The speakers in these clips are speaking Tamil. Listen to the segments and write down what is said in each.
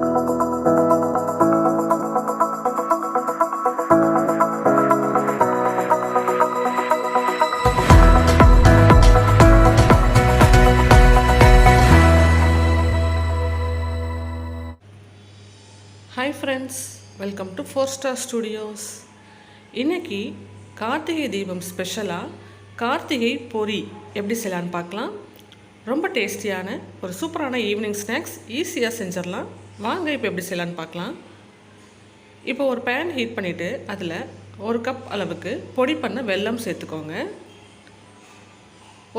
Hi friends, welcome to 4 Star studios. இன்றைக்கி கார்த்திகை தீபம் ஸ்பெஷலாக கார்த்திகை பொரி எப்படி செய்யலான்னு பார்க்கலாம். ரொம்ப டேஸ்டியான ஒரு சூப்பரான ஈவினிங் ஸ்நாக்ஸ் ஈஸியாக செஞ்சிடலாம். வாங்க இப்போ எப்படி செய்யலான்னு பார்க்கலாம். இப்போ ஒரு பேன் ஹீட் பண்ணிவிட்டு அதில் 1 கப் அளவுக்கு பொடி பண்ண வெல்லம் சேர்த்துக்கோங்க.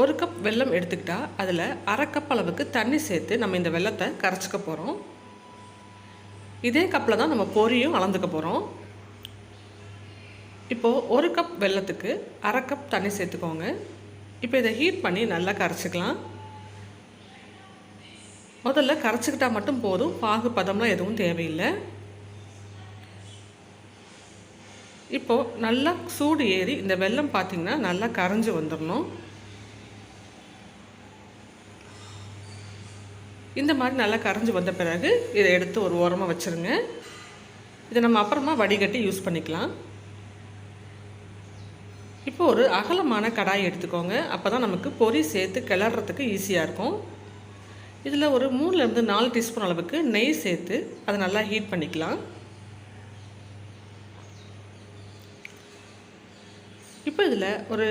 1 கப் வெல்லம் எடுத்துக்கிட்டால் அதில் 1/2 கப் அளவுக்கு தண்ணி சேர்த்து நம்ம இந்த வெல்லத்தை கரைச்சிக்க போகிறோம். இதே கப்பில் தான் நம்ம பொரியும் அளந்துக்க போகிறோம். இப்போது 1 கப் வெல்லத்துக்கு 1/2 கப் தண்ணி சேர்த்துக்கோங்க. இப்போ இதை ஹீட் பண்ணி நல்லா கரைச்சிக்கலாம். முதல்ல கரைச்சிக்கிட்டால் மட்டும் போதும், பாகு பதம்லாம் எதுவும் தேவையில்லை. இப்போது நல்லா சூடு ஏறி இந்த வெல்லம் பார்த்திங்கன்னா நல்லா கரைஞ்சி வந்துடணும். இந்த மாதிரி நல்லா கரைஞ்சி வந்த பிறகு இதை எடுத்து ஒரு ஓரமாக வச்சுருங்க. இதை நம்ம அப்புறமா வடிகட்டி யூஸ் பண்ணிக்கலாம். இப்போ ஒரு அகலமான கடாய் எடுத்துக்கோங்க. அப்போ தான் நமக்கு பொரி சேர்த்து கிளறதுக்கு ஈஸியாக இருக்கும். இதில் ஒரு 3லேருந்து 4 டீஸ்பூன் அளவுக்கு நெய் சேர்த்து அதை நல்லா ஹீட் பண்ணிக்கலாம். இப்போ இதில் ஒரு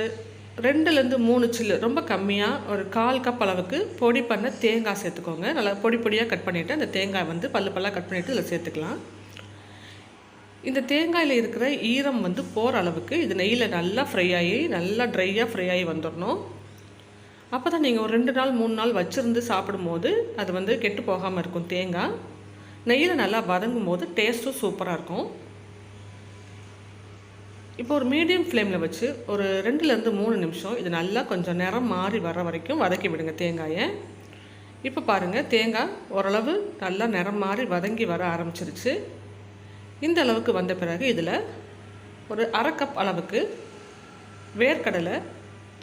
2லேருந்து 3 சில்லு, ரொம்ப கம்மியாக ஒரு 1/4 கப் அளவுக்கு பொடி பண்ண தேங்காய் சேர்த்துக்கோங்க. நல்லா பொடி பொடியாக கட் பண்ணிவிட்டு அந்த தேங்காய் வந்து பல்லாக கட் பண்ணிவிட்டு இதில் சேர்த்துக்கலாம். இந்த தேங்காயில் இருக்கிற ஈரம் வந்து போகிற அளவுக்கு இது நெய்யில் நல்லா ஃப்ரை ஆகி நல்லா ட்ரையாக ஃப்ரை ஆகி வந்துடணும். அப்போ தான் நீங்கள் ஒரு 2 நாள் 3 நாள் வச்சுருந்து சாப்பிடும்போது அது வந்து கெட்டு போகாமல் இருக்கும். தேங்காய் நெய்யில் நல்லா வதங்கும் போது டேஸ்ட்டும் சூப்பராக இருக்கும். இப்போ ஒரு மீடியம் ஃப்ளேமில் வச்சு ஒரு 2லேருந்து 3 நிமிஷம் இது நல்லா கொஞ்சம் நிறம் மாறி வர வரைக்கும் வதக்கி விடுங்க தேங்காயை. இப்போ பாருங்கள், தேங்காய் ஓரளவு நல்லா நிறம் மாறி வதங்கி வர ஆரம்பிச்சிருச்சு. இந்த அளவுக்கு வந்த பிறகு இதில் ஒரு 1/2 கப் அளவுக்கு வேர்க்கடலை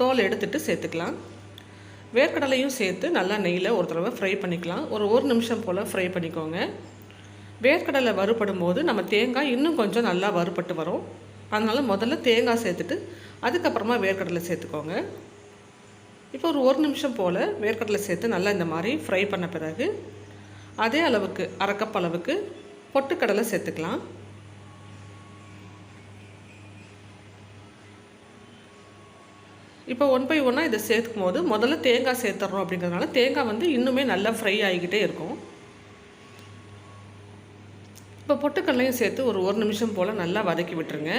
தோல் எடுத்துகிட்டு சேர்த்துக்கலாம். வேர்க்கடலையும் சேர்த்து நல்லா நெய்யில் ஒரு தடவை ஃப்ரை பண்ணிக்கலாம். ஒரு 1 நிமிஷம் போல் ஃப்ரை பண்ணிக்கோங்க. வேர்க்கடலை வறுபடும் போது நம்ம தேங்காய் இன்னும் கொஞ்சம் நல்லா வறுபட்டு வரும். அதனால் முதல்ல தேங்காய் சேர்த்துட்டு அதுக்கப்புறமா வேர்க்கடலை சேர்த்துக்கோங்க. இப்போ ஒரு 1 நிமிஷம் போல் வேர்க்கடலை சேர்த்து நல்லா இந்த மாதிரி ஃப்ரை பண்ண பிறகு அதே அளவுக்கு 1/2 கப் அளவுக்கு பொட்டுக்கடலை சேர்த்துக்கலாம். இப்போ 1 பை 1 இதை சேர்க்கும் போது முதல்ல தேங்காய் சேர்த்துறோம். அப்படிங்கிறதுனால தேங்காய் வந்து இன்னுமே நல்லா ஃப்ரை ஆகிக்கிட்டே இருக்கும். இப்போ பொட்டுக்கடலையும் சேர்த்து ஒரு 1 நிமிஷம் போல் நல்லா வதக்கி விட்டுருங்க.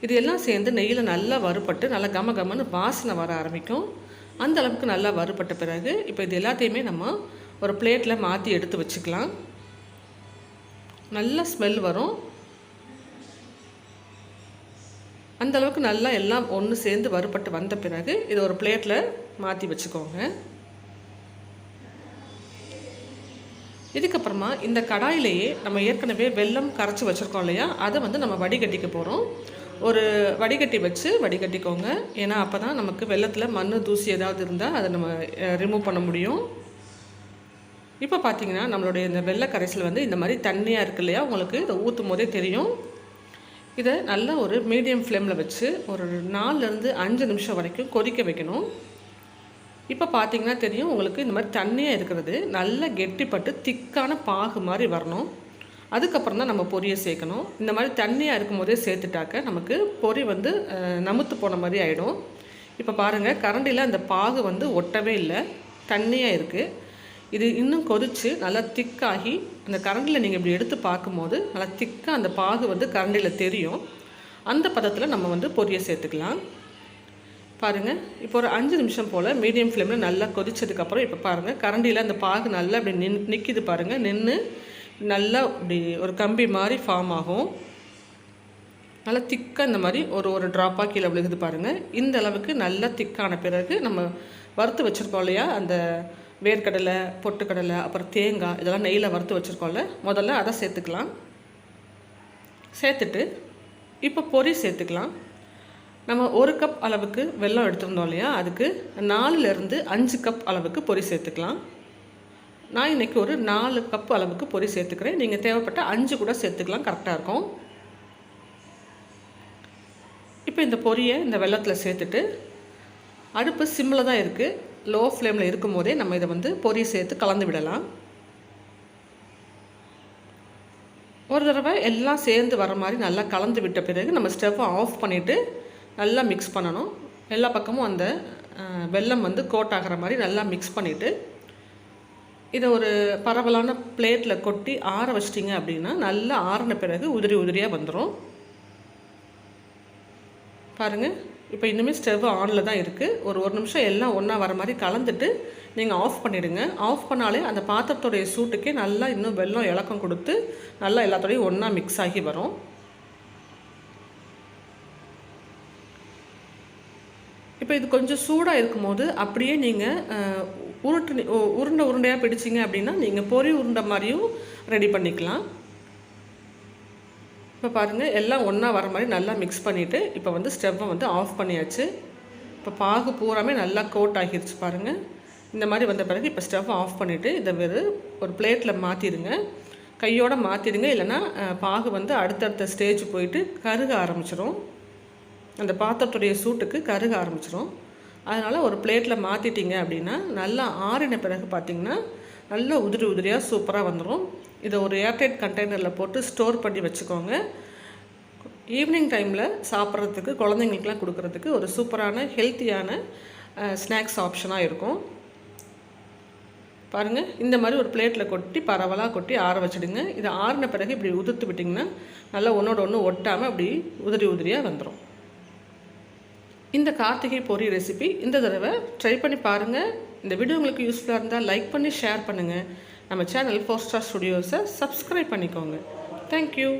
இது எல்லாம் சேர்ந்து நெய்யில் நல்லா வறுபட்டு நல்லா கமன்னு வாசனை வர ஆரம்பிக்கும். அந்த அளவுக்கு நல்லா வறுபட்ட பிறகு இப்போ இது எல்லாத்தையுமே நம்ம ஒரு பிளேட்டில் மாற்றி எடுத்து வச்சுக்கலாம். நல்ல ஸ்மெல் வரும். அந்த அளவுக்கு நல்லா எல்லாம் ஒன்று சேர்ந்து வறுபட்டு வந்த பிறகு இது ஒரு பிளேட்டில் மாற்றி வச்சுக்கோங்க. இதுக்கப்புறமா இந்த கடாயிலேயே நம்ம ஏற்கனவே வெல்லம் கரைச்சி வச்சுருக்கோம் இல்லையா, அதை வந்து நம்ம வடிகட்டிக்க போகிறோம். ஒரு வடிகட்டி வச்சு வடிகட்டிக்கோங்க. ஏன்னா அப்போ தான் நமக்கு வெல்லத்தில் மண் தூசி ஏதாவது இருந்தால் அதை நம்ம ரிமூவ் பண்ண முடியும். இப்போ பார்த்தீங்கன்னா நம்மளுடைய இந்த வெள்ளை கரைசல் வந்து இந்த மாதிரி தண்ணியாக இருக்கு இல்லையா, உங்களுக்கு இதை ஊற்றும் போதே தெரியும். இதை நல்லா ஒரு மீடியம் ஃப்ளேமில் வச்சு ஒரு 4லேருந்து 5 நிமிஷம் வரைக்கும் கொதிக்க வைக்கணும். இப்போ பார்த்தீங்கன்னா தெரியும் உங்களுக்கு, இந்த மாதிரி தண்ணியாக இருக்கிறது நல்லா கெட்டிப்பட்டு திக்கான பாகு மாதிரி வரணும். அதுக்கப்புறம் தான் நம்ம பொரியை சேர்க்கணும். இந்த மாதிரி தண்ணியாக இருக்கும் போதே சேர்த்துட்டாக்க நமக்கு பொரி வந்து நமுத்து போன மாதிரி ஆகிடும். இப்போ பாருங்கள், கரண்டியில் அந்த பாகு வந்து ஒட்டவே இல்லை, தண்ணியாக இருக்குது. இது இன்னும் கொதித்து நல்லா திக்காகி அந்த கரண்டியில் நீங்கள் இப்படி எடுத்து பார்க்கும்போது நல்லா திக்காக அந்த பாகு வந்து கரண்டியில் தெரியும். அந்த பதத்தில் நம்ம வந்து பொரியை சேர்த்துக்கலாம். பாருங்கள், இப்போ ஒரு 5 நிமிஷம் போல் மீடியம் ஃப்ளேமில் நல்லா கொதிச்சதுக்கப்புறம் இப்போ பாருங்கள் கரண்டியில் அந்த பாகு நல்லா இப்படி நிற்கிது பாருங்கள். நின்று நல்லா இப்படி ஒரு கம்பி மாதிரி ஃபார்ம் ஆகும். நல்லா திக்காக இந்த மாதிரி ஒரு ட்ராப்பாக கீழே விழுகுது பாருங்கள். இந்த அளவுக்கு நல்லா திக்கான பிறகு நம்ம வறுத்து வச்சுருக்கோம் இல்லையா, அந்த வேர்க்கடலை பொட்டுக்கடலை அப்புறம் தேங்காய் இதெல்லாம் நெய்யில் வறுத்து வச்சுருக்கோம்ல, முதல்ல அதை சேர்த்துக்கலாம். சேர்த்துட்டு இப்போ பொரி சேர்த்துக்கலாம். நம்ம 1 கப் அளவுக்கு வெல்லம் எடுத்துருந்தோம் இல்லையா, அதுக்கு 4லேருந்து 5 கப் அளவுக்கு பொரி சேர்த்துக்கலாம். நான் இன்றைக்கி ஒரு 4 கப்பு அளவுக்கு பொரி சேர்த்துக்கிறேன். நீங்கள் தேவைப்பட்ட 5 கூட சேர்த்துக்கலாம், கரெக்டாக இருக்கும். இப்போ இந்த பொரியை இந்த வெல்லத்தில் சேர்த்துட்டு அடுப்பு சிம்மில் தான் இருக்குது. லோ ஃப்ளேமில் இருக்கும் போதே நம்ம இதை வந்து பொரி சேர்த்து கலந்து விடலாம். ஒரு தடவை எல்லாம் சேர்ந்து வர மாதிரி நல்லா கலந்து விட்ட பிறகு நம்ம ஸ்டவ்வை ஆஃப் பண்ணிவிட்டு நல்லா மிக்ஸ் பண்ணணும். எல்லா பக்கமும் அந்த வெல்லம் வந்து கோட் ஆகிற மாதிரி நல்லா மிக்ஸ் பண்ணிவிட்டு இதை ஒரு பரவலான பிளேட்டில் கொட்டி ஆற வச்சிட்டிங்க அப்படின்னா நல்லா ஆறின பிறகு உதிரி உதிரியாக வந்துடும். பாருங்கள், இப்போ இன்னுமே ஸ்டவ் ஆனில் தான் இருக்குது. ஒரு நிமிஷம் எல்லாம் ஒன்றா வர மாதிரி கலந்துட்டு நீங்கள் ஆஃப் பண்ணிவிடுங்க. ஆஃப் பண்ணாலே அந்த பாத்திரத்துடைய சூட்டுக்கே நல்லா இன்னும் வெல்லம் இலக்கம் கொடுத்து நல்லா எல்லாத்தோடையும் ஒன்றா மிக்ஸ் ஆகி வரும். இப்போ இது கொஞ்சம் சூடாக இருக்கும்போது அப்படியே நீங்கள் உருண்டையாக பிடிச்சிங்க அப்படின்னா நீங்கள் பொரி உருண்டை மாதிரியும் ரெடி பண்ணிக்கலாம். இப்போ பாருங்கள், எல்லாம் ஒன்றா வர மாதிரி நல்லா மிக்ஸ் பண்ணிவிட்டு இப்போ வந்து ஸ்டவ்வை வந்து ஆஃப் பண்ணியாச்சு. இப்போ பாகு பூராமே நல்லா கோட் ஆகிருச்சு பாருங்கள். இந்த மாதிரி வந்த பிறகு இப்போ ஸ்டவ்வை ஆஃப் பண்ணிவிட்டு இதை ஒரு பிளேட்டில் மாற்றிடுங்க. கையோடு மாற்றிடுங்க, இல்லைன்னா பாகு வந்து அடுத்தடுத்த ஸ்டேஜ் போயிட்டு கருக ஆரம்பிச்சிடும். அந்த பாத்திரத்துடைய சூட்டுக்கு கருக ஆரம்பிச்சிடும். அதனால் ஒரு பிளேட்டில் மாற்றிட்டிங்க அப்படின்னா நல்லா ஆறின பிறகு பார்த்திங்கன்னா நல்லா உதிரி உதிரியாக சூப்பராக வந்துடும். இதை ஒரு ஏர்டைட் கண்டெய்னரில் போட்டு ஸ்டோர் பண்ணி வச்சுக்கோங்க. ஈவினிங் டைமில் சாப்பிட்றதுக்கு, குழந்தைங்களுக்குலாம் கொடுக்குறதுக்கு ஒரு சூப்பரான ஹெல்த்தியான ஸ்நாக்ஸ் ஆப்ஷனாக இருக்கும். பாருங்கள், இந்த மாதிரி ஒரு பிளேட்டில் கொட்டி பரவலாக கொட்டி ஆற வச்சுடுங்க. இதை ஆறின பிறகு இப்படி உதிர்த்து விட்டிங்கன்னா நல்லா ஒன்றோட ஒன்று ஒட்டாமல் அப்படி உதிரி உதிரியாக வந்துடும். இந்த கார்த்திகை பொரி ரெசிபி இந்த தடவை ட்ரை பண்ணி பாருங்கள். இந்த வீடியோ உங்களுக்கு யூஸ்ஃபுல்லாக இருந்தால் லைக் பண்ணி ஷேர் பண்ணுங்கள். நம்ம சேனல் 4 ஸ்டார் ஸ்டுடியோஸை சப்ஸ்கிரைப் பண்ணிக்கோங்க. தேங்க்யூ.